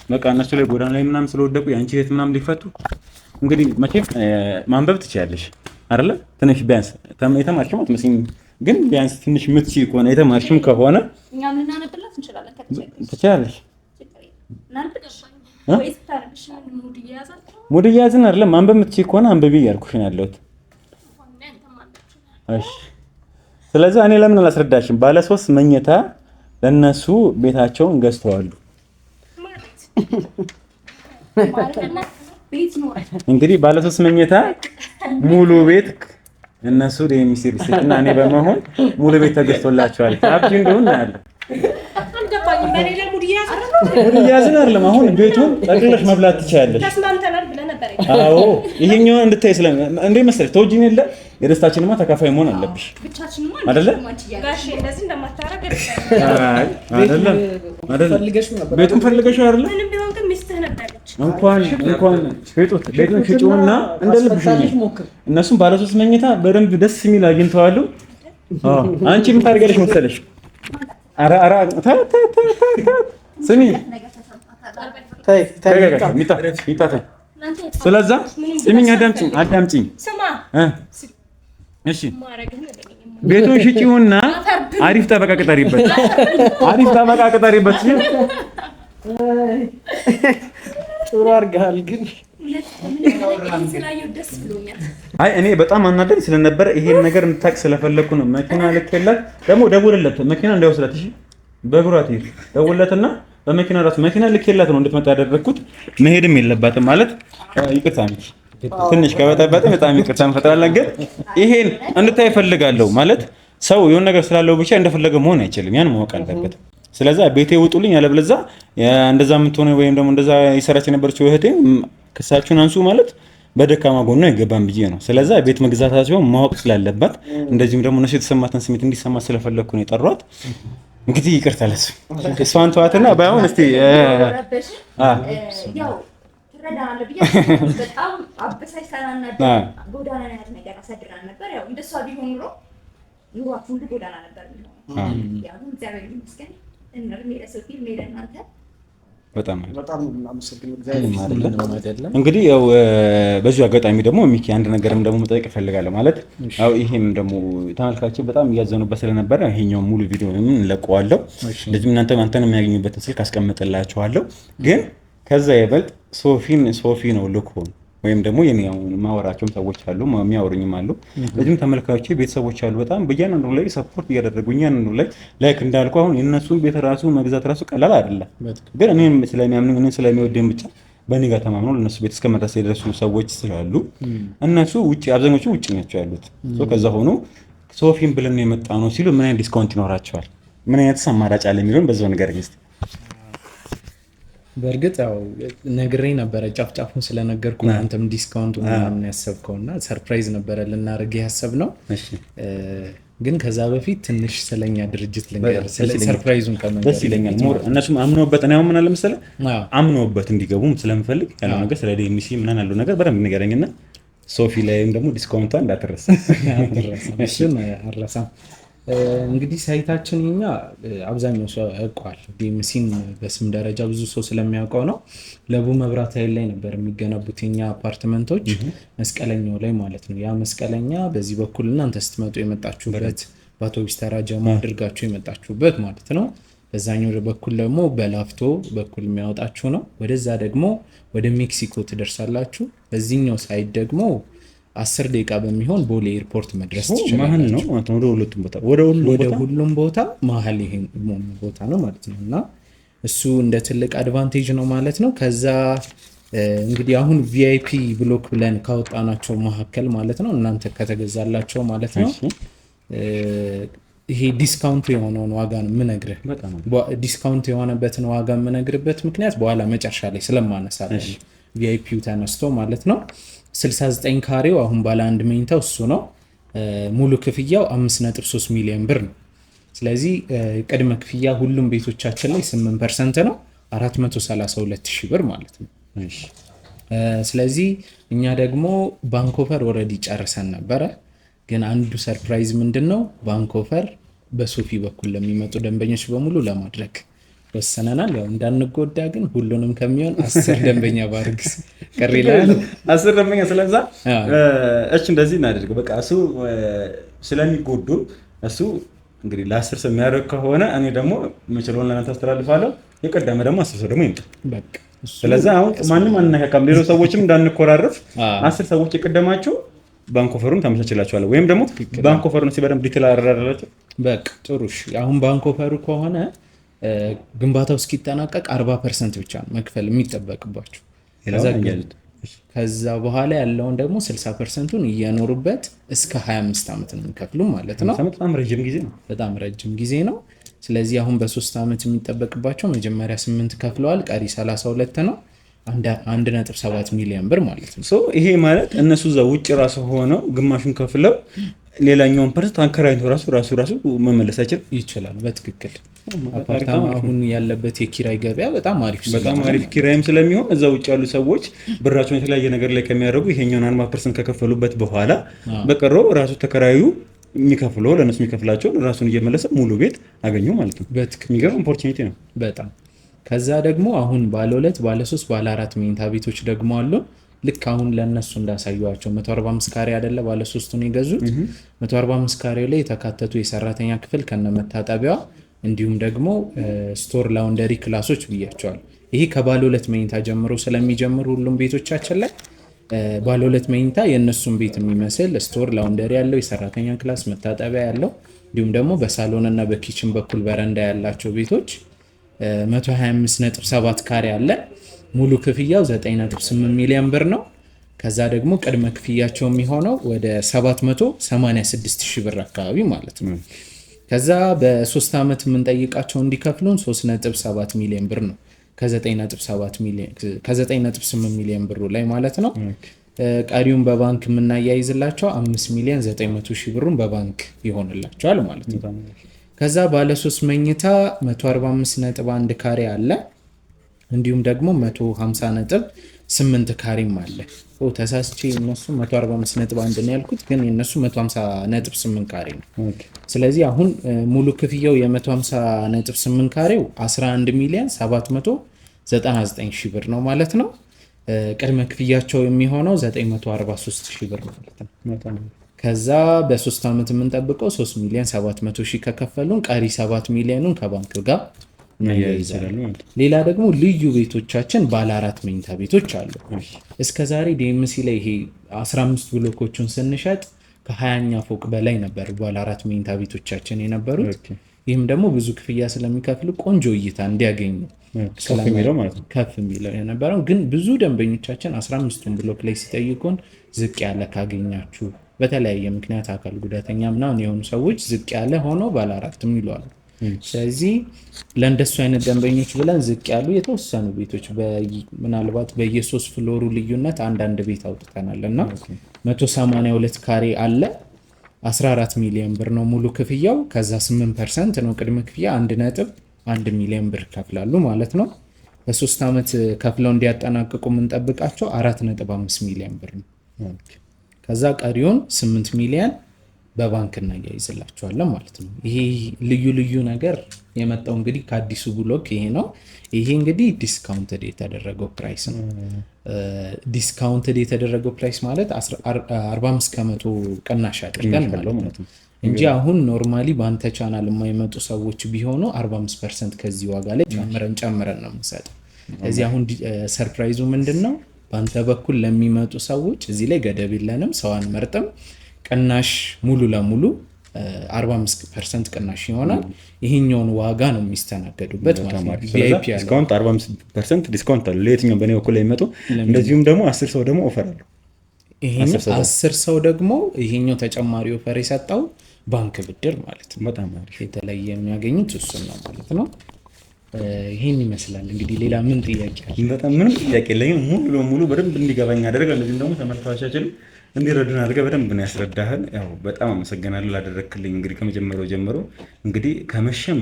በቃ እነሱ ላይ ጎዳና ላይ ምናምን ስለወደቁ ያንቺ እህት ምናምን ሊፈቱ። እንግዲህ መቼም ማንበብ ትችያለሽ አይደለ? ትንሽ ቢያንስ የተማርሽም አትመስይም። ግን ቢያንስ ትንሽ ምትሲ ከሆነ የተማርሽም ከሆነ እኛ ምን እናነብላት እንችላለን። ትችላለሽ። ወይስ ታርብሽ ሙድ ይያዛል? ሙድ ይያዝን አይደለም ማንበብ ምትሲ ከሆነ አንብቢ እያልኩሽ ነው ያለሁት። እሺ ስለዚህ እኔ ለምን አላስረዳሽም? ባለ 3 መኝታ ለነሱ ቤታቸውን ገዝተዋል። እንግዲህ ባለ 3 መኝታ ሙሉ ቤት እነሱ የሚስር ሲትና እኔ በመሆን ሙሉ ቤት ተገዝቶላቸዋል። አብጂ እንደሆነ ያለ አልገባኝም። በሌላ ሙድ ይያዝን አይደለም አሁን ቤቱን ጠቅልለሽ መብላት ትችያለሽ። ተስማምተናል ብለህ ነበር። አዎ ይሄኛው እንድታይ እንዴ መሰለሽ ተወጂኝ የለ የደስታችንማ ተካፋይ መሆን አለብሽ አይደለ? ጋሼ እንደዚህ እንደማታረግ አይደለም ቤቱን ፈልገሽ አይደለ? ምንም ቢሆን ግን ሚስትህ ነበረች። እንኳን ቤቱን ሽጪውና እንደልብሽ እነሱም ባለ 3 መኝታ በደንብ ደስ የሚል አግኝተዋል። አንቺ ምን ታደርጊያለሽ መሰለሽ? አራ ስሚ ስለዛ ስሚኝ አዳምጪኝ። እሺ ቤቱን ሽጪውና አሪፍ ጠበቃ ቅጠሪበት። ጥሩ አድርገሃል። ግን አይ እኔ በጣም አናደኝ ስለነበረ ይሄን ነገር እንድታውቅ ስለፈለኩ ነው። መኪና ልኬላት ደግሞ ደውልለት መኪና እንዳይወስዳት እሺ። በእግሯት ይሄድ ደውልለትና በመኪና ራስ መኪና ልኬላት ነው እንድትመጣ ያደረኩት። መሄድም የለባትም ማለት ይቅርታ ነች ትንሽ ከበጠበጠ በጣም ይቅርታ እንፈጥራለን። ግን ይሄን እንድታይ ፈልጋለሁ ማለት ሰው የሆነ ነገር ስላለው ብቻ እንደፈለገ መሆን አይችልም። ያን ማወቅ አለበት። ስለዚህ ቤቴ ውጡልኝ ያለብለዛ እንደዛ የምትሆነ ወይም ደግሞ እንደዛ ይሰራች የነበረችው እህቴ ክሳችሁን አንሱ ማለት በደካማ ጎኗ አይገባም ብዬ ነው። ስለዚህ ቤት መግዛታቸው ማወቅ ስላለባት እንደዚህም ደግሞ እነሱ የተሰማትን ስሜት እንዲሰማ ስለፈለኩ ነው የጠሯት። እንግዲህ ይቅርታ ለሱ እሷን ተዋትና ባይሆን እስቲ ያው ትረዳናለህ ብዬ በጣም አበሳጭተናል ነበር። ጎዳና ላይ ነገር አሳድራን ነበር። ያው እንደሷ ቢሆን ኑሮ ኑሯችሁ ሁሉ ጎዳና ነበር የሚሆነው። ያው እግዚአብሔር ይመስገን እንርም ለሰፊል ለእናንተ በጣም እንግዲህ ያው በዚሁ አጋጣሚ ደግሞ ሚኪ አንድ ነገርም ደግሞ መጠየቅ እፈልጋለሁ። ማለት ያው ይሄም ደግሞ ተመልካቾች በጣም እያዘኑበት ስለነበረ ይሄኛው ሙሉ ቪዲዮ እንለቀዋለሁ። እንደዚህ አንተን የሚያገኙበትን ስልክ አስቀምጥላችኋለሁ። ግን ከዛ ይበልጥ ሶፊ ነው ልኮን ወይም ደግሞ የኔው ማወራቸውም ሰዎች አሉ የሚያወሩኝም አሉ። ለዚህም ተመልካቾች ቤተሰቦች አሉ በጣም በእያንዳንዱ ላይ ሰፖርት እያደረጉኝ ያንኑ ላይ ላይክ እንዳልኩ አሁን የነሱን ቤት ራሱ መግዛት ራሱ ቀላል አይደለም። ግን እኔም ስለሚያምኑኝ እኔን ስለሚወደኝ ብቻ በእኔ ጋር ተማምነው ለነሱ ቤት እስከ መድረስ የደረሱ ሰዎች ስላሉ እነሱ ውጪ አብዛኞቹ ውጪ ናቸው ያሉት። ከዛ ሆኖ ሶፊን ብለን የመጣ ነው ሲሉ ምን አይነት ዲስካውንት ይኖራቸዋል? ምን አይነት አማራጭ አለ የሚለውን በዛው ነገር እስቲ በእርግጥ ያው ነግሬ ነበረ ጫፍጫፉን ስለነገርኩ አንተም ዲስካውንቱ ምናምን ያሰብከውና ሰርፕራይዝ ነበረ ልናደርግ ያሰብነው። ግን ከዛ በፊት ትንሽ ስለኛ ድርጅት ልንገር ሰርፕራይዙን ከመንገር ደስ ይለኛል። ሞር እነሱም አምነውበት ነው ምን አለ መሰለህ አምነውበት እንዲገቡም ስለምፈልግ ያለው ነገር ስለ ዲኤምሲ ምናምን ያለው ነገር በደንብ ንገረኝና ሶፊ ላይም ደግሞ ዲስካውንቷን እንዳትረሳ። እሱን አልረሳም። እንግዲህ ሳይታችን የኛ አብዛኛው ሰው ያውቀዋል። ዲኤምሲን በስም ደረጃ ብዙ ሰው ስለሚያውቀው ነው። ለቡ መብራት ኃይል ላይ ነበር የሚገነቡት የኛ አፓርትመንቶች መስቀለኛው ላይ ማለት ነው። ያ መስቀለኛ በዚህ በኩል እናንተ ስትመጡ የመጣችሁበት በአውቶቡስ ተራ ጀማ አድርጋችሁ የመጣችሁበት ማለት ነው። በዛኛው በኩል ደግሞ በላፍቶ በኩል የሚያወጣችሁ ነው። ወደዛ ደግሞ ወደ ሜክሲኮ ትደርሳላችሁ። በዚህኛው ሳይድ ደግሞ 10 ደቂቃ በሚሆን ቦሌ ኤርፖርት መድረስ ትችላላችሁ። ወደ ሁሉም ቦታ መሀል ይሄን ቦታ ነው ማለት ነው። እና እሱ እንደ ትልቅ አድቫንቴጅ ነው ማለት ነው። ከዛ እንግዲህ አሁን ቪአይፒ ብሎክ ብለን ካወጣናቸው መካከል ማለት ነው እናንተ ከተገዛላቸው ማለት ነው ይሄ ዲስካውንት የሆነውን ዋጋ ነው የምነግርህ። ዲስካውንት የሆነበትን ዋጋ የምነግርበት ምክንያት በኋላ መጨረሻ ላይ ስለማነሳለን ቪአይፒው ተነስቶ ማለት ነው። 69 ካሬው አሁን ባለ አንድ መኝታው እሱ ነው። ሙሉ ክፍያው 5.3 ሚሊዮን ብር ነው። ስለዚህ ቅድመ ክፍያ ሁሉም ቤቶቻችን ላይ 8% ነው 432,000 ብር ማለት ነው። ስለዚህ እኛ ደግሞ ባንኮፈር ኦልሬዲ ጨርሰን ነበረ። ግን አንዱ ሰርፕራይዝ ምንድነው ባንኮፈር በሶፊ በኩል ለሚመጡ ደንበኞች በሙሉ ለማድረግ ወሰነናል። ያው እንዳንጎዳ ግን ሁሉንም ከሚሆን 10 ደንበኛ ባርግስ ቀሪ ላይ 10 ደንበኛ ስለዛ እሺ እንደዚህ እናደርግ በቃ እሱ ስለሚጎዱ እሱ እንግዲህ ለ10 ሰው የሚያደርግ ከሆነ እኔ ደግሞ የምችለውን ለእናንተ አስተላልፋለሁ። የቀደመ ደግሞ 10 ሰው ደግሞ ይምጣ። በቃ ስለዚህ አሁን ማንም አናካካም። ሌሎች ሰዎችም እንዳንኮራረፍ 10 ሰዎች የቀደማቸው ባንኮፈሩን ታመቻችላችኋለሁ ወይም ደግሞ ባንኮፈሩን ሲበደም ዲቴል አደረራችሁ። በቃ ጥሩ እሺ። አሁን ባንኮፈሩ ከሆነ ግንባታው እስኪጠናቀቅ 40% ብቻ ነው መክፈል የሚጠበቅባችሁ። ከዛ በኋላ ያለውን ደግሞ 60%ን እየኖሩበት እስከ 25 ዓመት ነው የሚከፍሉ ማለት ነው። በጣም ረጅም ጊዜ ነው። በጣም ረጅም ጊዜ ነው። ስለዚህ አሁን በ3 ዓመት የሚጠበቅባቸው መጀመሪያ 8 ከፍለዋል፣ ቀሪ 32 ነው። 1.7 ሚሊዮን ብር ማለት ነው። ይሄ ማለት እነሱ እዛ ውጭ ራሱ ሆነው ግማሹን ከፍለው ሌላኛውን ፐርሰንት አንከራይቶ ራሱ መመለስ ይችላል። በትክክል አፓርታማ አሁን ያለበት የኪራይ ገበያ በጣም አሪፍ ኪራይም ስለሚሆን እዛ ውጭ ያሉ ሰዎች ብራቸውን የተለያየ ነገር ላይ ከሚያደርጉ ይሄኛውን 40% ከከፈሉበት በኋላ በቀረው ራሱ ተከራዩ የሚከፍለው ለነሱ የሚከፍላቸው ራሱን እየመለሰ ሙሉ ቤት አገኙ ማለት ነው። የሚገርም ኦፖርቹኒቲ ነው በጣም። ከዛ ደግሞ አሁን ባለ 2 ባለ 3 ባለ 4 መኝታ ቤቶች ደግሞ አሉ። ልክ አሁን ለነሱ እንዳሳዩዋቸው 145 ካሬ አይደለ ባለ 3ቱን የገዙት 145 ካሬው ላይ የተካተቱ የሰራተኛ ክፍል ከነመታጠቢያዋ እንዲሁም ደግሞ ስቶር ላውንደሪ ክላሶች ብያቸዋል። ይሄ ከባለ 2 መኝታ ጀምሮ ስለሚጀምሩ ሁሉም ቤቶቻችን ላይ ባለ 2 መኝታ የነሱን ቤት የሚመስል ስቶር ላውንደሪ ያለው የሰራተኛ ክላስ መታጠቢያ ያለው እንዲሁም ደግሞ በሳሎን እና በኪችን በኩል በረንዳ ያላቸው ቤቶች 125.7 ካሬ አለ። ሙሉ ክፍያው 9.8 ሚሊዮን ብር ነው። ከዛ ደግሞ ቅድመ ክፍያቸው የሚሆነው ወደ 786 ሺህ ብር አካባቢ ማለት ነው። ከዛ በ3 ዓመት የምንጠይቃቸው እንዲከፍሉን 3.7 ሚሊዮን ብር ነው ከ9.8 ሚሊዮን ብሩ ላይ ማለት ነው። ቀሪውን በባንክ የምናያይዝላቸው 5 ሚሊዮን 900 ሺህ ብሩን በባንክ ይሆንላቸዋል ማለት ነው። ከዛ ባለ 3 መኝታ 145.1 ካሬ አለ። እንዲሁም ደግሞ 150.8 ካሬም አለ። ተሳስቼ እነሱ 145.1 ነው ያልኩት፣ ግን የነሱ 150.8 ካሬ ነው። ስለዚህ አሁን ሙሉ ክፍያው የ150.8 ካሬው 11 ሚሊዮን 799 ሺህ ብር ነው ማለት ነው። ቅድመ ክፍያቸው የሚሆነው 943 ሺህ ብር ማለት ነው። ከዛ በ3 ዓመት የምንጠብቀው 3 ሚሊዮን 700 ሺህ ከከፈሉን ቀሪ 7 ሚሊዮኑን ከባንክ ጋር እናያይዛለን። ሌላ ደግሞ ልዩ ቤቶቻችን ባለ 4 መኝታ ቤቶች አሉ። እስከዛሬ ዲኤምሲ ላይ ይሄ 15 ብሎኮቹን ስንሸጥ ከ20ኛ ፎቅ በላይ ነበር ባለ 4 መኝታ ቤቶቻችን የነበሩት። ይህም ደግሞ ብዙ ክፍያ ስለሚከፍሉ ቆንጆ እይታ እንዲያገኙ ከፍ የሚለው የነበረው። ግን ብዙ ደንበኞቻችን 15ቱን ብሎክ ላይ ሲጠይቁን ዝቅ ያለ ካገኛችሁ በተለያየ ምክንያት አካል ጉዳተኛ ምናምን የሆኑ ሰዎች ዝቅ ያለ ሆኖ ባለ 4 ይለዋሉ። ስለዚህ ለእንደሱ አይነት ደንበኞች ብለን ዝቅ ያሉ የተወሰኑ ቤቶች ምናልባት በየ3 ፍሎሩ ልዩነት አንዳንድ ቤት አውጥተናል እና 182 ካሬ አለ። 14 ሚሊዮን ብር ነው ሙሉ ክፍያው። ከዛ 8% ነው ቅድመ ክፍያ 1.1 ሚሊዮን ብር ከፍላሉ ማለት ነው። በ3 ዓመት ከፍለው እንዲያጠናቅቁ የምንጠብቃቸው 4.5 ሚሊዮን ብር ነው። ከዛ ቀሪውን 8 ሚሊዮን በባንክ እናያይዝላቸዋለን ማለት ነው። ይሄ ልዩ ነገር የመጣው እንግዲህ ከአዲሱ ብሎክ ይሄ ነው። ይሄ እንግዲህ ዲስካውንትድ የተደረገው ፕራይስ ነው። ዲስካውንትድ የተደረገው ፕራይስ ማለት 45% ቅናሽ አድርገን ማለት ነው እንጂ አሁን ኖርማሊ በአንተ ቻናል የማይመጡ ሰዎች ቢሆኑ 45% ከዚህ ዋጋ ላይ ጨምረን ነው የምንሰጠው። እዚህ አሁን ሰርፕራይዙ ምንድን ነው? በአንተ በኩል ለሚመጡ ሰዎች እዚህ ላይ ገደብ የለንም፣ ሰው አንመርጥም። ቅናሽ ሙሉ ለሙሉ 45% ቅናሽ ይሆናል። ይሄኛውን ዋጋ ነው የሚስተናገዱበት ማለት ነው። ቪአይፒ ያለው ዲስካውንት 45% ዲስካውንት አለ ለየትኛው በእኔ በኩል ላይ የሚመጡ። እንደዚሁም ደግሞ 10 ሰው ደግሞ ኦፈር አለው። ይሄኛው 10 ሰው ደግሞ ይሄኛው ተጨማሪ ኦፈር የሰጠው ባንክ ብድር ማለት ነው። በጣም አሪፍ የተለየ የሚያገኙት እሱ ነው ማለት ነው። ይሄን ይመስላል እንግዲህ። ሌላ ምን ጥያቄ አለ? በጣም ምንም ጥያቄ የለኝም። ሙሉ ለሙሉ በደንብ እንዲገባኝ አደረጋል። እንደዚህም ደግሞ ተመልካቾቻችን እንዲረዱን አድርገህ በደንብ ነው ያስረዳህን። ያው በጣም አመሰግናለሁ ላደረክልኝ። እንግዲህ ከመጀመሪያው ጀምሮ እንግዲህ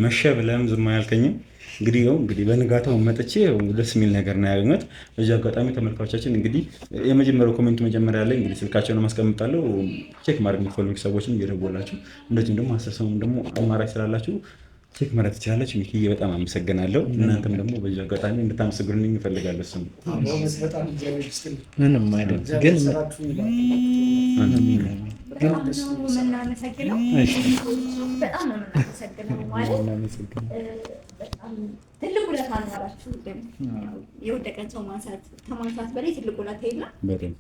መሸ ብለህም ዝም አያልከኝም። እንግዲህ በንጋታው መጥቼ ደስ የሚል ነገር ነው ያገኘሁት። በዚህ አጋጣሚ ተመልካቾቻችን እንግዲህ የመጀመሪያው ኮሜንት መጀመሪያ ላይ እንግዲህ ስልካቸውን ማስቀምጣለሁ፣ ቼክ ማድረግ የምትፈልጉ ሰዎችን እየደወላችሁ እንደዚሁም ደግሞ 10 ሰውም ደግሞ አማራጭ ስላላችሁ ቼክ ማድረግ ትችላላችሁ። ሚኪዬ በጣም አመሰግናለሁ። እናንተም ደግሞ በዚህ አጋጣሚ እንድታመሰግኑልኝ እፈልጋለሁ። እሱም ምንም አይደለም ግን በጣም ነው የምናመሰግነው። በጣም ነው የምናመሰግነው ማለት በጣም ትልቅ ውለታ ነው ያላችሁ። የወደቀን ሰው ከማንሳት በላይ ትልቅ ውለታ የለም።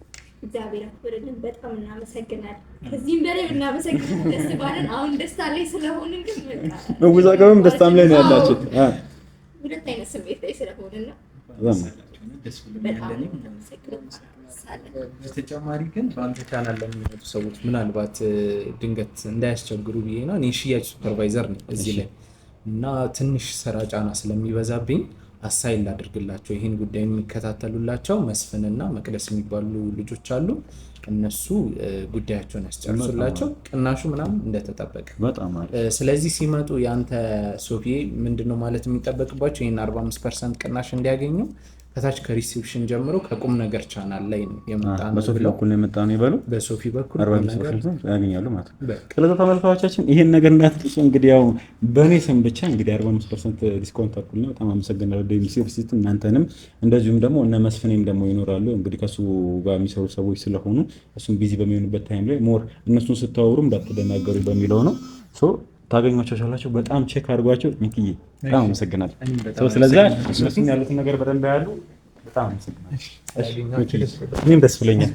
እግዚአብሔር ያክብርልን። በጣም እናመሰግናለን። ከዚህም በላይ እናመሰግናለን። ደስ ባለን። አሁን ደስታ ላይ ስለሆንን ግን መወዛገብም ደስታም ላይ ነው ያላችሁ። ሁለት አይነት ስሜት ላይ ስለሆንን ነው። በጣም እናመሰግናለን። በተጨማሪ ግን በአንተ ቻናል ለሚመጡ ሰዎች ምናልባት ድንገት እንዳያስቸግሩ ብዬ ነው። እኔ ሽያጭ ሱፐርቫይዘር ነኝ እዚህ ላይ እና ትንሽ ስራ ጫና ስለሚበዛብኝ አሳይል ላድርግላቸው ይህን ጉዳይ የሚከታተሉላቸው መስፍንና መቅደስ የሚባሉ ልጆች አሉ። እነሱ ጉዳያቸውን ያስጨርሱላቸው። ቅናሹ ምናምን እንደተጠበቀ በጣም አሪፍ። ስለዚህ ሲመጡ ያንተ ሶፊ ምንድነው ማለት የሚጠበቅባቸው ይሄን 45% ቅናሽ እንዲያገኙ ከታች ከሪሴፕሽን ጀምሮ ከቁም ነገር ቻናል ላይ ነው የመጣነው። በሶፊ በኩል ነው የመጣነው ይበሉ። በሶፊ በኩል 45% ያገኛሉ ማለት ነው። ስለዚህ ተመልካቾቻችን ይሄን ነገር እንዳትጥሱ። እንግዲህ ያው በእኔ ስም ብቻ እንግዲህ 45% ዲስካውንት አኩል ነው። በጣም አመሰግናለሁ ዴሚሲ ኦፊስ እናንተንም፣ እንደዚሁም ደግሞ እነ መስፍኔም ደግሞ ይኖራሉ። እንግዲህ ከሱ ጋር የሚሰሩ ሰዎች ስለሆኑ እሱም ቢዚ በሚሆንበት ታይም ላይ ሞር እነሱን ስታወሩም እንዳትደናገሩ በሚለው ነው። ታገኟቸው ቻላችሁ። በጣም ቼክ አድርጓቸው። ሚኪዬ በጣም አመሰግናለሁ። ስለዚህ እነሱም ያሉትን ነገር በደንብ ያሉ በጣም አመሰግናለሁ። እኔም ደስ ብሎኛል።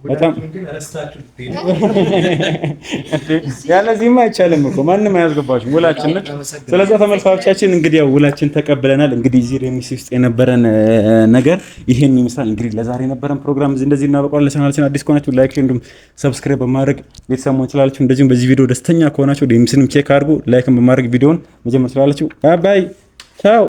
በጣም ያለዚህማ አይቻልም እኮ ማንም አያስገባችሁም። ውላችን ነች። ስለዚህ ተመልካቾቻችን እንግዲህ ያው ውላችን ተቀብለናል። እንግዲህ እዚህ ሬሚሲ ውስጥ የነበረን ነገር ይሄን ይመስላል። እንግዲህ ለዛሬ የነበረን ፕሮግራም እንደዚህ እናበቃለን። ለቻናላችን አዲስ ከሆናችሁ ላይክ እንዲሁም ሰብስክራይብ በማድረግ ቤተሰብ መሆን ትችላላችሁ። እንደዚሁም በዚህ ቪዲዮ ደስተኛ ከሆናችሁ ዴሚስንም ቼክ አድርጉ። ላይክን በማድረግ ቪዲዮውን መጀመር ትችላላችሁ። ባይ ባይ ቻው።